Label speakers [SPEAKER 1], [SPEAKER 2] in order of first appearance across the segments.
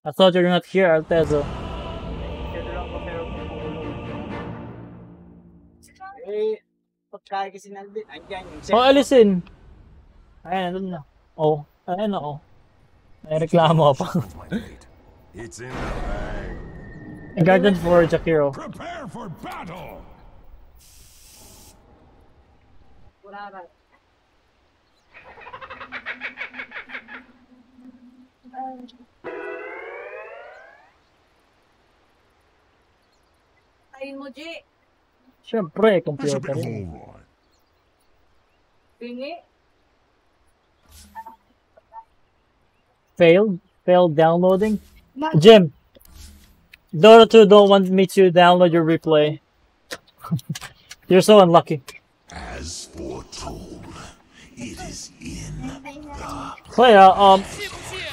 [SPEAKER 1] I thought you're not here, Artezo. Oh, alisin! Ayan, nandun na. Oh, ayan na, oh. May reklamo pa.
[SPEAKER 2] It's in the bag.
[SPEAKER 1] Garden for Jakiro.
[SPEAKER 2] Prepare for battle.
[SPEAKER 3] Ayun mo, G.
[SPEAKER 1] Siyempre,
[SPEAKER 2] That's a
[SPEAKER 1] computer
[SPEAKER 2] bit of
[SPEAKER 1] rin.
[SPEAKER 2] all right.
[SPEAKER 3] Pingi.
[SPEAKER 1] Failed downloading. Jim, Dota 2 don't want me to download your replay. You're so unlucky.
[SPEAKER 2] As foretold, it is in the...
[SPEAKER 1] So yeah,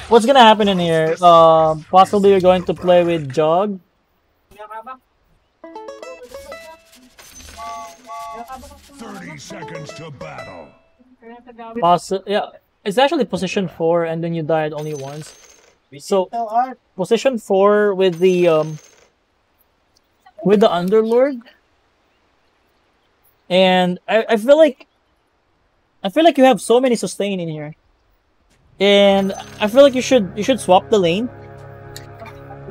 [SPEAKER 1] what's gonna happen in here? Possibly you're going to play with Jog.
[SPEAKER 2] 30 seconds to battle.
[SPEAKER 1] Yeah, it's actually position 4, and then you died only once. So position 4 with the Underlord, and I feel like you have so many sustain in here, and I feel like you should swap the lane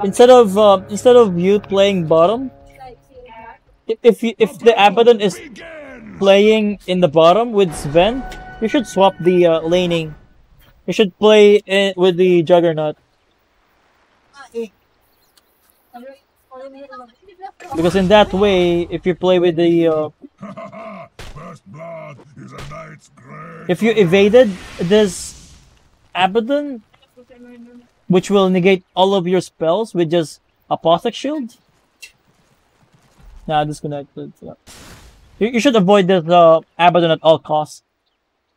[SPEAKER 1] instead of you playing bottom. If the Abaddon is playing in the bottom with Sven, you should swap the laning. You should play with the Juggernaut. Because in that way, if you play with the
[SPEAKER 2] First blood is a knight's grave.
[SPEAKER 1] if you evaded this Abaddon, which will negate all of your spells with just Apothec Shield. Nah, disconnected. You should avoid this Abaddon at all costs.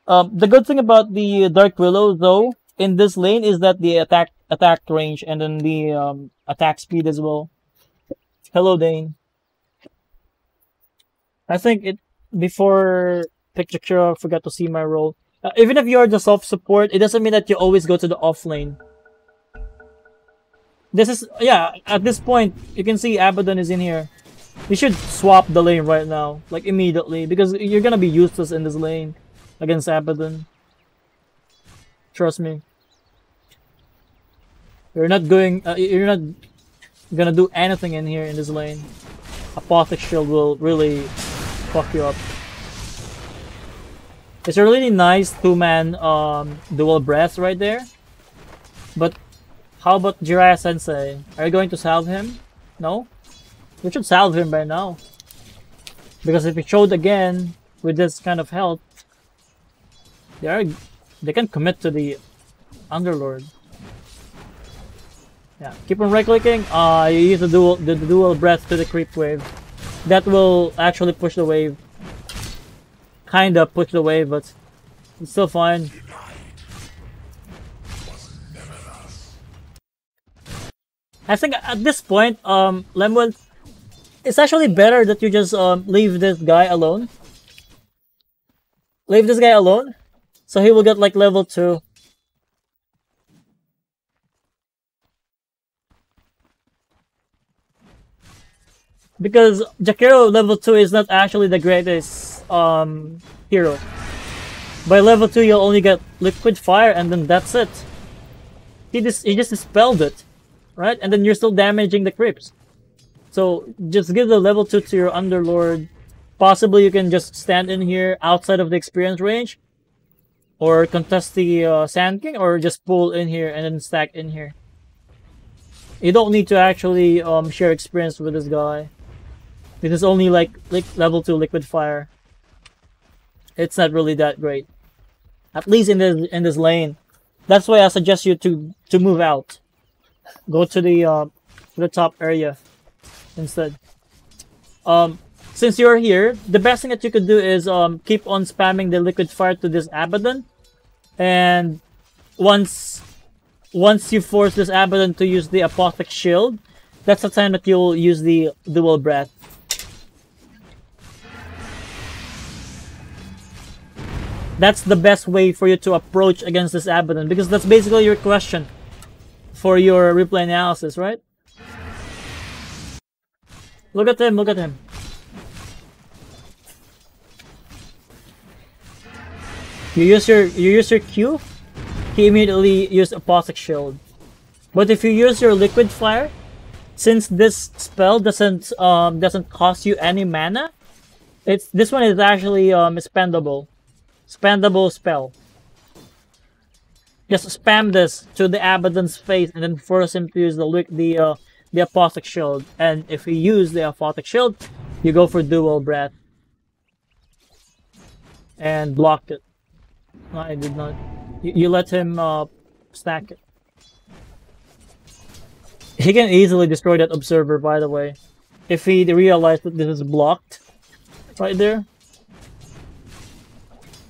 [SPEAKER 1] The good thing about the Dark Willow, though, in this lane is that the attack range and then the attack speed as well. Hello, Dane. I think before pick Jakiro, I forgot to see my role. Even if you're the soft support, it doesn't mean that you always go to the off lane. At this point, you can see Abaddon is in here. You should swap the lane right now, like immediately, because you're gonna be useless in this lane against Abaddon. Trust me. You're not gonna do anything in here in this lane. Apothec Shield will really fuck you up. It's a really nice two-man dual breath right there. But how about Jiraiya Sensei? Are you going to salve him? No? We should salve him by now. Because if he showed again with this kind of health, they can commit to the Underlord. Yeah, keep on right-clicking. You use the dual breath to the creep wave. That will actually push the wave. Kinda push the wave, but it's still fine. I think at this point, Lemuel, it's actually better that you just leave this guy alone. Leave this guy alone, so he will get like level 2. Because Jakiro level 2 is not actually the greatest hero. By level 2 you'll only get liquid fire and then that's it. He just dispelled it. Right? And then you're still damaging the creeps. So just give the level 2 to your Underlord. Possibly you can just stand in here outside of the experience range. Or contest the Sand King, or just pull in here and then stack in here. You don't need to actually share experience with this guy. This is only like level 2 liquid fire. It's not really that great. At least in this lane. That's why I suggest you to move out. Go to the top area instead. Since you're here, the best thing that you could do is keep on spamming the liquid fire to this Abaddon, and once you force this Abaddon to use the Apothec Shield, that's the time that you'll use the dual breath. That's the best way for you to approach against this Abaddon, because that's basically your question. for your replay analysis, right? Look at him, look at him. You use your Q, he immediately used Apothec Shield. But if you use your Liquid Fire, since this spell doesn't cost you any mana, this one is actually spendable spell. Just spam this to the Abaddon's face and then force him to use the Apothec Shield. And if you use the Apothec Shield, you go for Dual Breath. And block it. No, I did not. You let him stack it. He can easily destroy that Observer, by the way. If he realizes that this is blocked. Right there.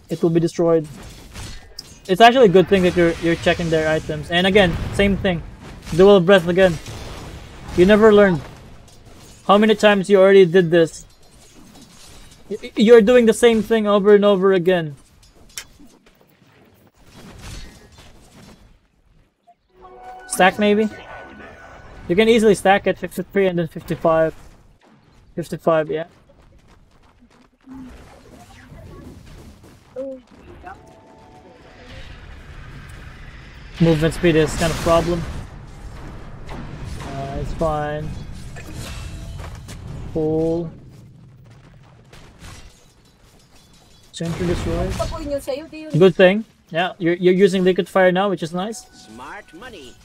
[SPEAKER 1] It will be destroyed. It's actually a good thing that you're checking their items. And again, same thing. Dual Breath again. You never learned. How many times you already did this? You're doing the same thing over and over again. Stack maybe? You can easily stack it 53 and then 55. 55, yeah. Movement speed is kind of a problem. It's fine. Pull. Center destroy. Good thing. Yeah, you're using Liquid Fire now, which is nice.
[SPEAKER 3] Smart money.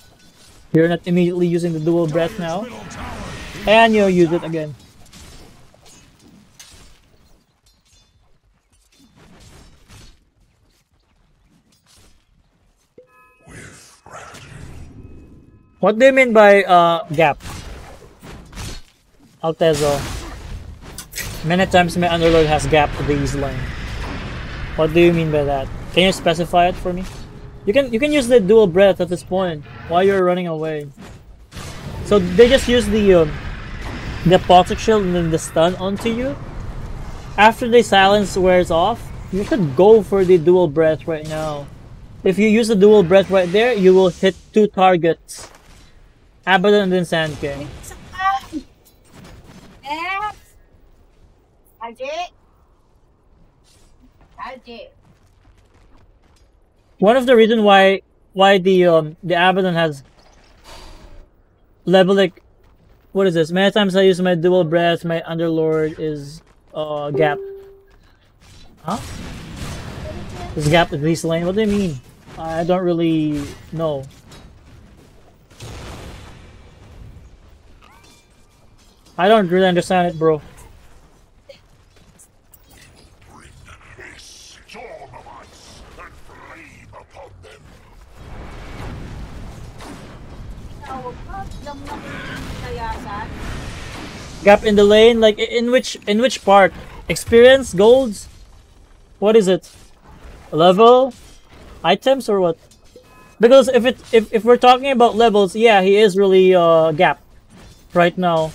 [SPEAKER 1] You're not immediately using the Dual Breath now. And you'll use it again. What do you mean by gap? Altezo. Many times my Underlord has gap to these lane. What do you mean by that? Can you specify it for me? You can use the Dual Breath at this point while you're running away. So they just use the Apothec Shield and then the stun onto you. After the silence wears off, you should go for the Dual Breath right now. If you use the Dual Breath right there, you will hit 2 targets. Abaddon and then Sand King. One of the reasons why the Abaddon has level, like, what is this? Many times I use my Dual Breath, my Underlord is gap. Huh? Is gap at least lane? What do you mean? I don't really know. I don't really understand it, bro. Gap in the lane, like in which part? Experience, golds? What is it? Level? Items or what? Because if we're talking about levels, yeah, he is really gap right now.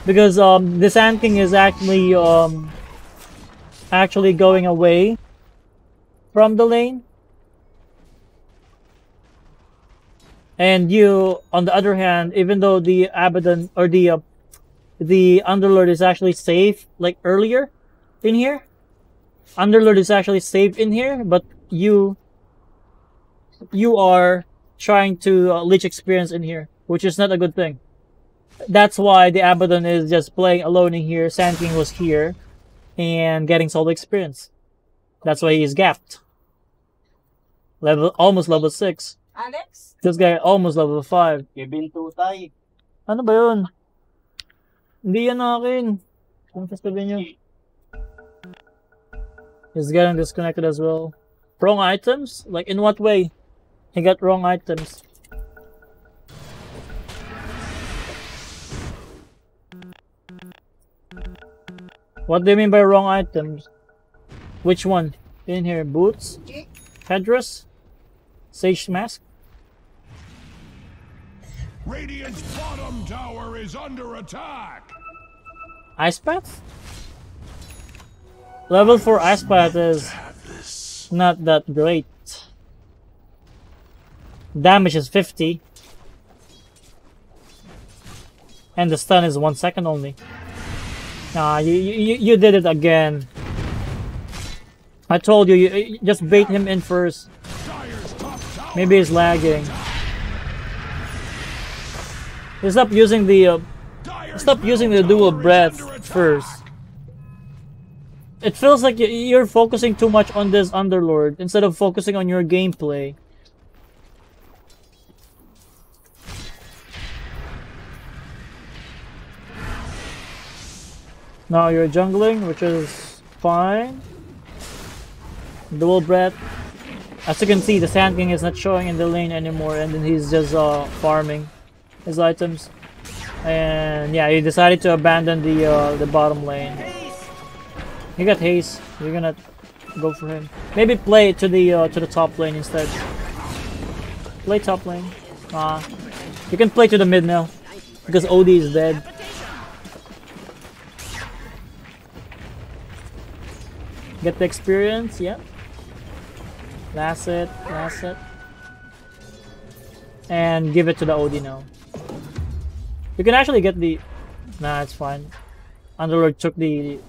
[SPEAKER 1] Because the Sand King is actually going away from the lane. And you, on the other hand, even though the Abaddon or the Underlord is actually safe, like earlier in here, Underlord is actually safe in here, but you are trying to leech experience in here, which is not a good thing. That's why the Abaddon is just playing alone in here. Sand King was here and getting solo experience. That's why he's gapped. Almost level 6.
[SPEAKER 3] Alex?
[SPEAKER 1] This guy almost level 5.
[SPEAKER 3] Kevin Tutay.
[SPEAKER 1] Ano ba yun? Hindi yan akin. Ano sasabihin nyo? He's getting disconnected as well. Wrong items? Like in what way? He got wrong items. What do you mean by wrong items? Which one? In here, boots? Headdress? Sage mask?
[SPEAKER 2] Radiant's bottom tower is under attack.
[SPEAKER 1] Ice Path? Level 4 Ice Path is not that great. Damage is 50. And the stun is 1 second only. Nah, you did it again. I told you, you just bait him in first. Maybe he's lagging. Stop using the dual breath first. It feels like you're focusing too much on this Underlord instead of focusing on your gameplay. Now you're jungling, which is fine. Dual breath. As you can see, the Sand King is not showing in the lane anymore, and then he's just farming his items. And yeah, he decided to abandon the bottom lane. You got haste. You're gonna go for him. Maybe play to the top lane instead. Play top lane. You can play to the mid now because OD is dead. Get the experience, yep. Last it. And give it to the OD now. You can actually get the... Nah, it's fine. Underlord took the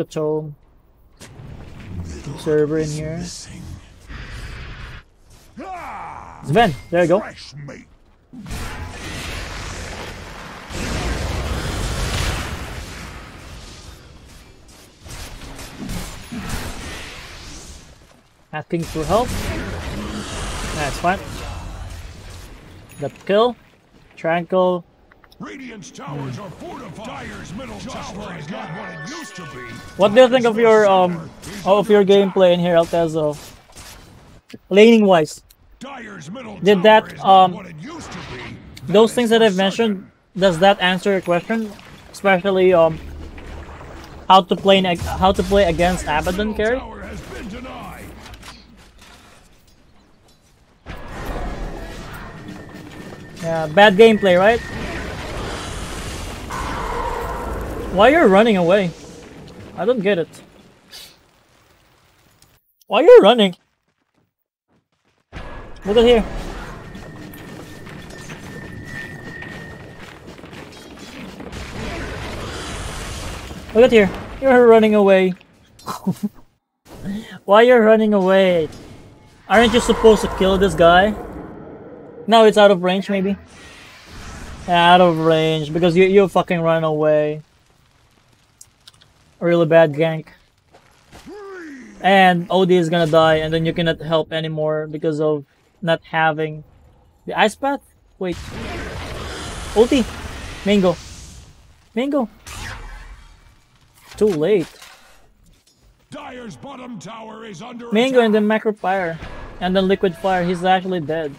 [SPEAKER 1] tome. Server in here. Sven, there you go. Asking for help. That's fine. The kill. Tranquil.
[SPEAKER 2] Radiant's towers are fortified. Dire's middle tower is not what it used to be.
[SPEAKER 1] What do you think of your gameplay in here, Altezo? Laning wise. Did that those things that I've mentioned, does that answer your question? Especially how to play against Abaddon carry? Yeah, bad gameplay, right? Why you're running away? I don't get it. Why you're running? Look at here. Look at here. You're running away. Why you're running away? Aren't you supposed to kill this guy? Now it's out of range, maybe? Yeah, out of range because you fucking run away. A really bad gank. And OD is gonna die, and then you cannot help anymore because of not having the ice path. Wait. Ulti. Mango. Mango. Too late.
[SPEAKER 2] Dire's bottom tower is under
[SPEAKER 1] Mango and then macro fire. And then liquid fire. He's actually dead.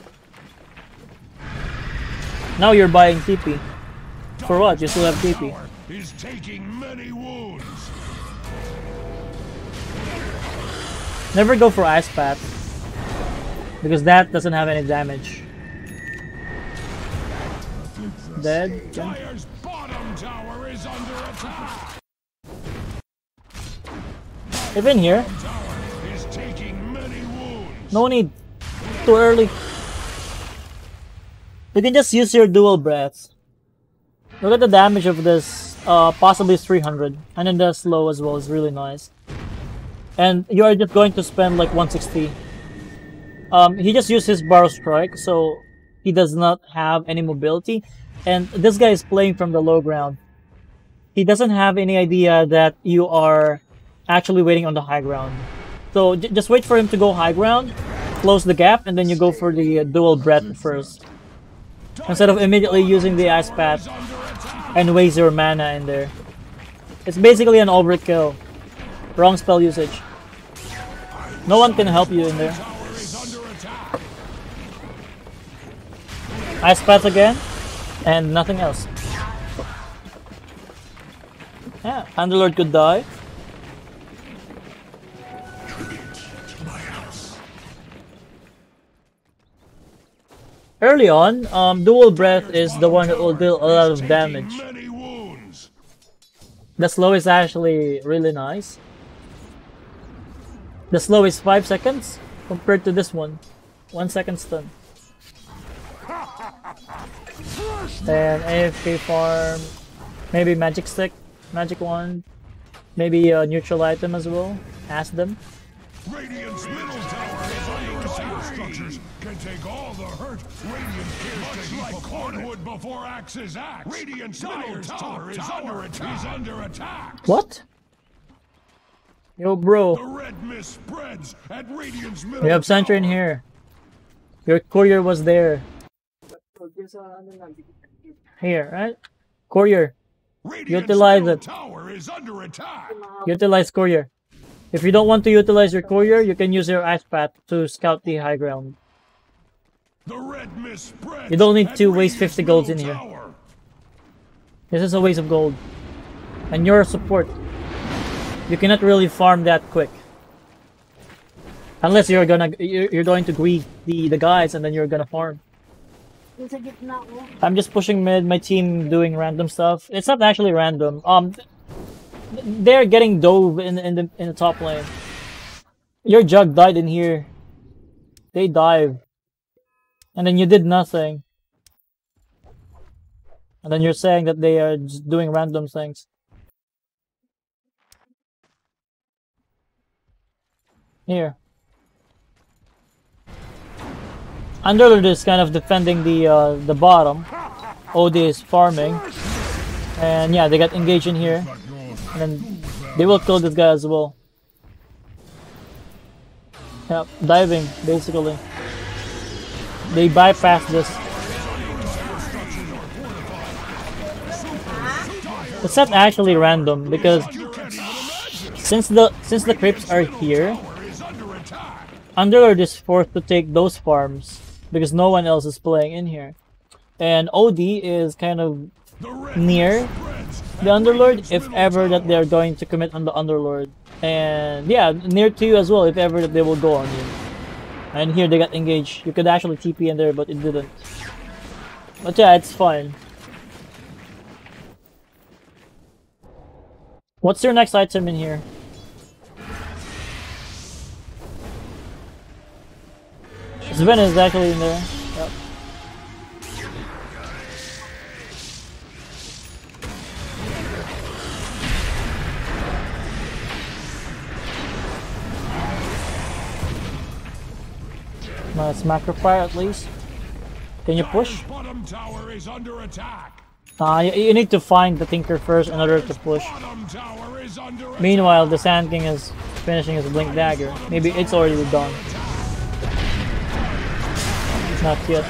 [SPEAKER 1] Now you're buying TP. For what? You still have TP.
[SPEAKER 2] Is taking many wounds.
[SPEAKER 1] Never go for ice path. Because that doesn't have any damage. Dead.
[SPEAKER 2] Dire's bottom tower is under attack.
[SPEAKER 1] Even here.
[SPEAKER 2] Is taking many wounds.
[SPEAKER 1] No need. Too early. You can just use your dual breaths. Look at the damage of this. Possibly 300. And then the slow as well is really nice. And you are just going to spend like 160. He just used his Barrow Strike, so he does not have any mobility. And this guy is playing from the low ground. He doesn't have any idea that you are actually waiting on the high ground. So just wait for him to go high ground, close the gap, and then you go for the dual breath first. Instead of immediately using the ice path and waste your mana in there. It's basically an overkill. Wrong spell usage. No one can help you in there. Ice path again, and nothing else. Yeah, Underlord could die. Early on, dual breath is the one that will deal a lot of damage. The slow is actually really nice. The slow is 5 seconds compared to this one. 1 second stun. and AFK farm, maybe magic stick, magic wand, maybe a neutral item as well. Ask them.
[SPEAKER 2] Radiant's middle tower is under attack. Structures can take all the hurt. Radiant cares to like cordwood before axes axe. Radiant's middle tower is under attack. He's under attack.
[SPEAKER 1] What? Yo, bro.
[SPEAKER 2] The red mist spreads at Radiant's middle.
[SPEAKER 1] We have sentry in here. Your courier was there. Here, right? Courier. Utilize it.
[SPEAKER 2] Tower is under attack.
[SPEAKER 1] Utilize courier. If you don't want to utilize your courier, you can use your ice path to scout the high ground.
[SPEAKER 2] The red mist spreads.
[SPEAKER 1] You don't need to waste 50 golds in here. This is a waste of gold. And your support. You cannot really farm that quick. Unless you're going to greet the guys and then you're gonna farm. I'm just pushing mid, my team doing random stuff. It's not actually random. They're getting dove in the top lane. Your jug died in here. They dive. And then you did nothing. And then you're saying that they are just doing random things. Here. Underlord is kind of defending the bottom. OD is farming. And yeah, they got engaged in here. And then they will kill this guy as well. Yeah, diving, basically. They bypass this. It's not actually random because since the creeps are here, Underlord is forced to take those farms because no one else is playing in here. And OD is kind of near the Underlord if ever that they're going to commit on the Underlord. And yeah, near to you as well if ever that they will go on you. And here they got engaged. You could actually TP in there, but it didn't. But yeah, it's fine. What's your next item in here? Sven is actually in there. Yep. Nice macro fire at least. Can you push?
[SPEAKER 2] Bottom tower is under attack.
[SPEAKER 1] You need to find the Tinker first in order to push. Meanwhile, the Sand King is finishing his Blink Dagger. Maybe it's already done. Not yet.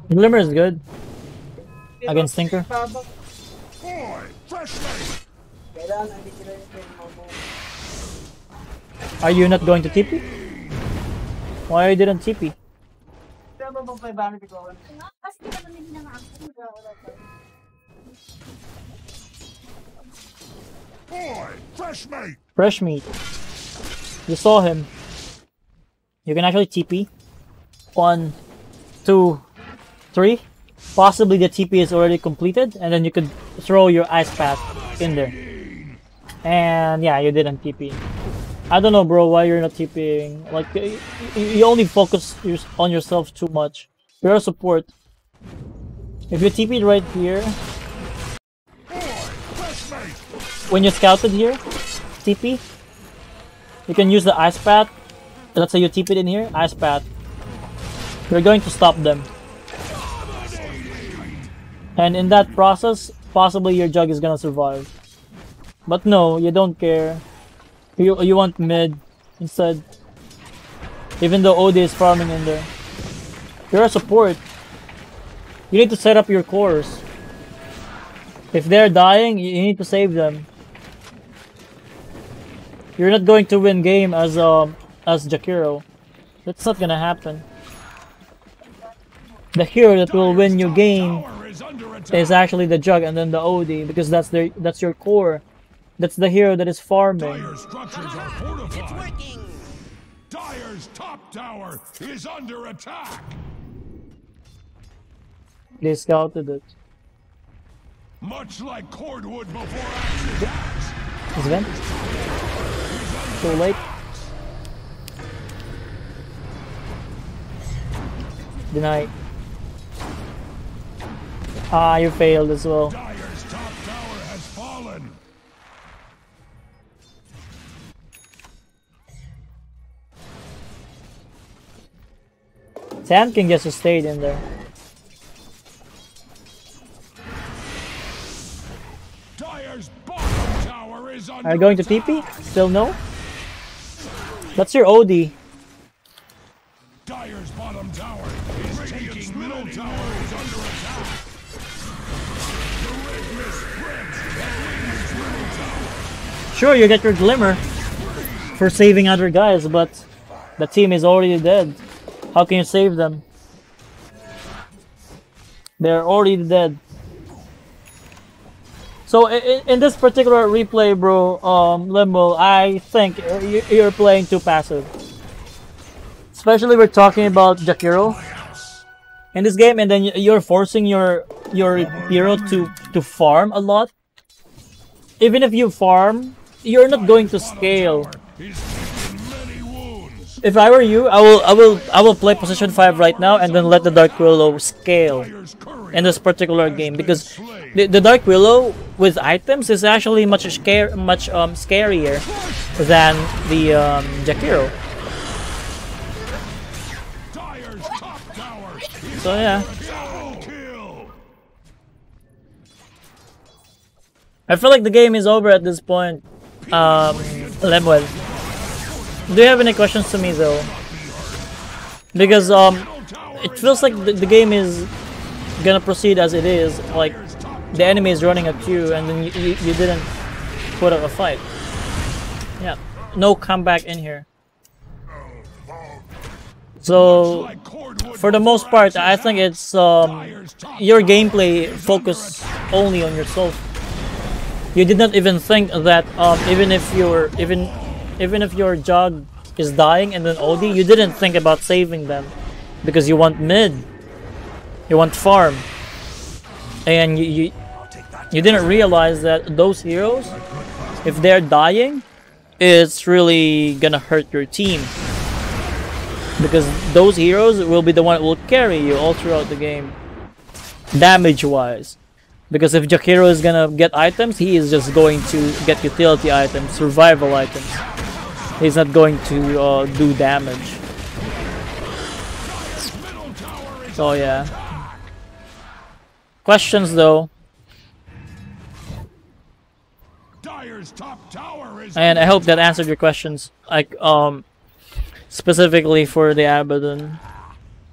[SPEAKER 1] Glimmer is good against Tinker. Are you not going to TP? Why you didn't TP? Fresh meat. You saw him. You can actually TP. 1, 2, 3. Possibly the TP is already completed, and then you could throw your ice path in there. And yeah, you didn't TP. I don't know, bro, why you're not TPing. Like, you only focus on yourself too much. You're a support. If you TP'd right here, when you scouted here, TP, you can use the ice path. Let's say you TP'd in here, ice path. You're going to stop them. And in that process, possibly your jug is gonna survive. But no, you don't care. You want mid instead. Even though OD is farming in there. You're a support. You need to set up your cores. If they're dying, you need to save them. You're not going to win game as Jakiro. That's not gonna happen. The hero that will win your game is actually the jug and then the OD, because that's your core. That's the hero that is farming.
[SPEAKER 2] Dire structures are fortified. It's working. Dire's top tower is under attack.
[SPEAKER 1] They scouted it.
[SPEAKER 2] Much like cordwood before axe.
[SPEAKER 1] Is Vent? Too late. Deny. Ah, you failed as well.
[SPEAKER 2] Dire's top tower has fallen.
[SPEAKER 1] Sam can just stayed in there.
[SPEAKER 2] Dire's bottom tower is under
[SPEAKER 1] Are you going to
[SPEAKER 2] attack.
[SPEAKER 1] TP? Still no? That's your OD.
[SPEAKER 2] Dire's bottom tower is taking middle tower is under attack. The red mist spreads. Radiant's middle tower.
[SPEAKER 1] Sure, you get your glimmer for saving other guys, but the team is already dead. How can you save them? They're already dead. So in this particular replay, bro, Limbo, I think you're playing too passive. Especially we're talking about Jakiro in this game, and then you're forcing your hero to farm a lot. Even if you farm, you're not going to scale.
[SPEAKER 2] He's taken many wounds.
[SPEAKER 1] If I were you, I will play position 5 right now and then let the Dark Willow scale
[SPEAKER 2] Dire's courier
[SPEAKER 1] in this particular game, because the Dark Willow with items is actually much scarier than the Jakiro.
[SPEAKER 2] Dire's top tower is
[SPEAKER 1] So yeah,
[SPEAKER 2] double kill.
[SPEAKER 1] I feel like the game is over at this point. Lemuel, do you have any questions to me though? Because it feels like the game is gonna proceed as it is. Like the enemy is running at you, and then you didn't put up a fight. Yeah, no comeback in here. So for the most part, I think it's your gameplay focus only on yourself. You did not even think that even if your jog is dying and then OD, you didn't think about saving them because you want mid, you want farm, and you didn't realize that those heroes, if they're dying, it's really gonna hurt your team, because those heroes will be the one that will carry you all throughout the game, damage wise. Because if Jakiro is gonna get items, he is just going to get utility items, survival items. He's not going to do damage. So yeah. Questions though.
[SPEAKER 2] Dire's top tower is
[SPEAKER 1] And I hope that answered your questions. Like specifically for the Abaddon.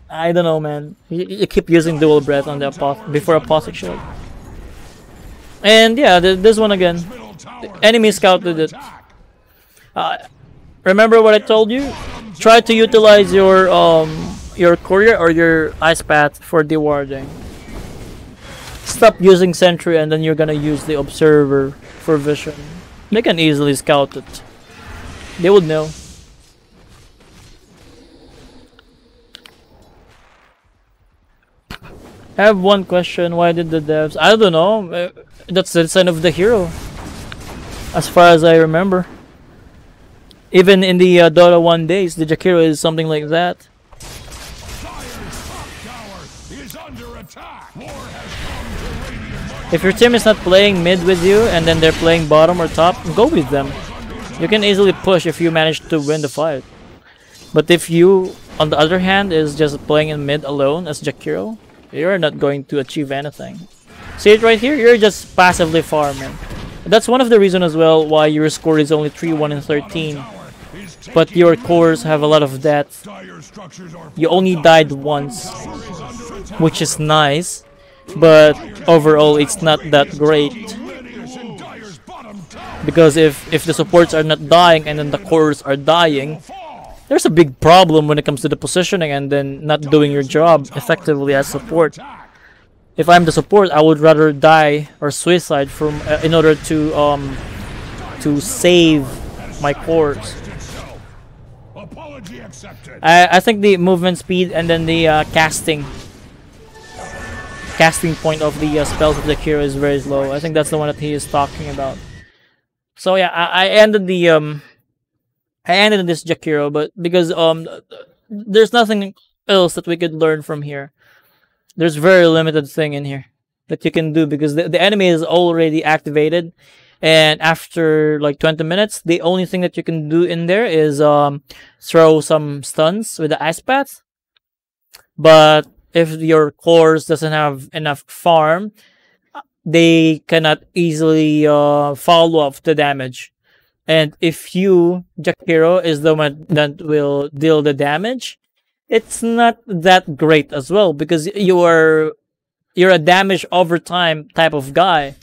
[SPEAKER 1] I don't know, man. You keep using dual breath on the before Apostle Shield. And yeah, this one again.
[SPEAKER 2] middle tower.
[SPEAKER 1] Enemy scouted it. Remember what I told you? Try to utilize your courier or your ice path for dewarding. Stop using sentry, and then you're gonna use the observer for vision. They can easily scout it. They would know. I have one question. Why did the devs? I don't know. That's the sign of the hero, as far as I remember. Even in the Dota 1 days, the Jakiro is something like that.
[SPEAKER 2] Dire's top tower is under attack. War has come to Radiant.
[SPEAKER 1] If your team is not playing mid with you and then they're playing bottom or top, go with them. You can easily push if you manage to win the fight. But if you, on the other hand, is just playing in mid alone as Jakiro, you're not going to achieve anything. See it right here? You're just passively farming. That's one of the reasons as well why your score is only 3-1 and 13. But your cores have a lot of death.
[SPEAKER 2] Dire structures are
[SPEAKER 1] You only died once, which is nice, but overall it's not that great.
[SPEAKER 2] Millennius in Dire's bottom tower.
[SPEAKER 1] Because if the supports are not dying and then the cores are dying, there's a big problem when it comes to the positioning and then not doing your job effectively as support. If I'm the support, I would rather die or suicide from in order to save my cores.
[SPEAKER 2] Apology accepted.
[SPEAKER 1] I think the movement speed and then the casting point of the spells of the Jakiro is very low. I think that's the one that he is talking about. So yeah, I ended the I ended this Jakiro, but because there's nothing else that we could learn from here. There's very limited thing in here that you can do because the enemy is already activated, and after like 20 minutes, the only thing that you can do in there is throw some stuns with the ice path. But if your cores doesn't have enough farm, they cannot easily follow up the damage. And if you, Jakiro, is the one that will deal the damage, it's not that great as well because you're a damage over time type of guy.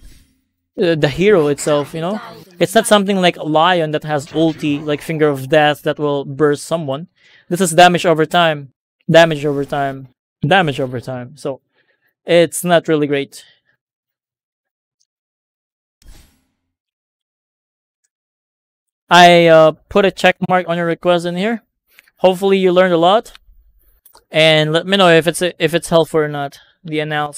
[SPEAKER 1] The hero itself, you know, it's not something like Lion that has ulti like Finger of Death that will burst someone. This is damage over time, damage over time, damage over time. So it's not really great. I put a check mark on your request in here. Hopefully you learned a lot, and let me know if it's helpful or not. The analysis.